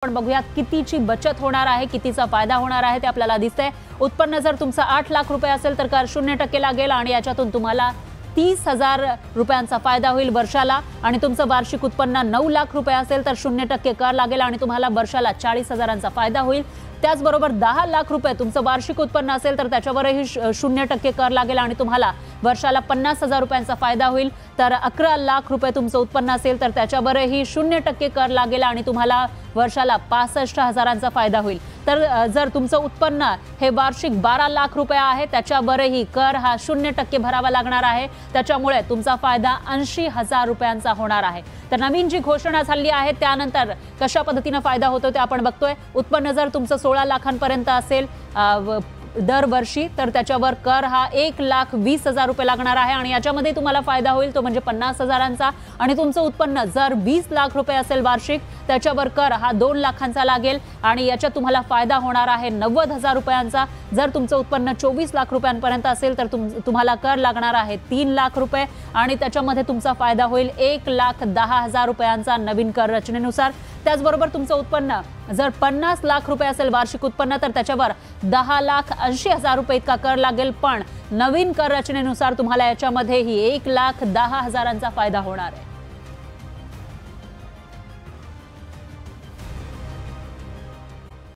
पण बघूयात कितीची बचत होणार आहे, कितीचा फायदा होणार आहे ते आपल्याला दिसतंय। उत्पन्न जर तुमचं 8 लाख रुपये असेल तर कर 0% लागेल आणि याच्यातून तुम्हाला 30,000 रुपयांचा फायदा होईल वर्षाला। आणि तुमचं वार्षिक उत्पन्न 9 लाख रुपये असेल तर 0% कर लागेल आणि तुम्हाला वर्षाला 40,000चा फायदा होईल। त्याचबरोबर 10 लाख रुपये तुमचं वार्षिक उत्पन्न असेल तर त्याच्यावरही 0% कर लागेल आणि तुम्हाला वर्षाला 50,000 रुपयांचा फायदा होईल। तर 11 लाख रुपये तुमचं उत्पन्न असेल तर त्याच्यावरही 0% कर लागेल आणि तुम्हाला वर्षाला 65,000चा फायदा होईल। तर जर तुमचं उत्पन्न हे वार्षिक 12 लाख रुपये आहे त्याच्यावरही कर हा 0% भरावा लागणार आहे। त्याच्यामुळे तुमचा फायदा 80,000 रुपयांचा होणार आहे। तर नवीन जी घोषणा झाली आहे त्यानंतर कशा पद्धतीने फायदा होतो ते आपण बघतोय। उत्पन्न जर तुमचं 16 लाखांपर्यंत असेल दरवर्षी तर त्याच्यावर कर हा 1,20,000 रुपये लागणार आहे आणि याच्यामध्ये तुम्हाला फायदा होईल तो म्हणजे 50,000चा। आणि तुमचं उत्पन्न जर 20 लाख रुपये असेल वार्षिक त्याच्यावर कर हा 2 लाखांचा लागेल आणि याच्यात तुम्हाला फायदा होणार आहे 90,000 रुपयांचा। जर तुमचं उत्पन्न 24 लाख रुपयांपर्यंत असेल तर तुम्हाला कर लागणार आहे 3 लाख रुपये आणि त्याच्यामध्ये तुमचा फायदा होईल 1,10,000 रुपयांचा नवीन कर रचनेनुसार। त्याचबरोबर तुमचं उत्पन्न जर 50 लाख रुपये असेल वार्षिक उत्पन्न तर त्याच्यावर 10,80,000 रुपये इतका कर लागेल। पण नवीन कर रचनेनुसार तुम्हाला याच्यामध्येही 1,10,000चा फायदा होणार आहे।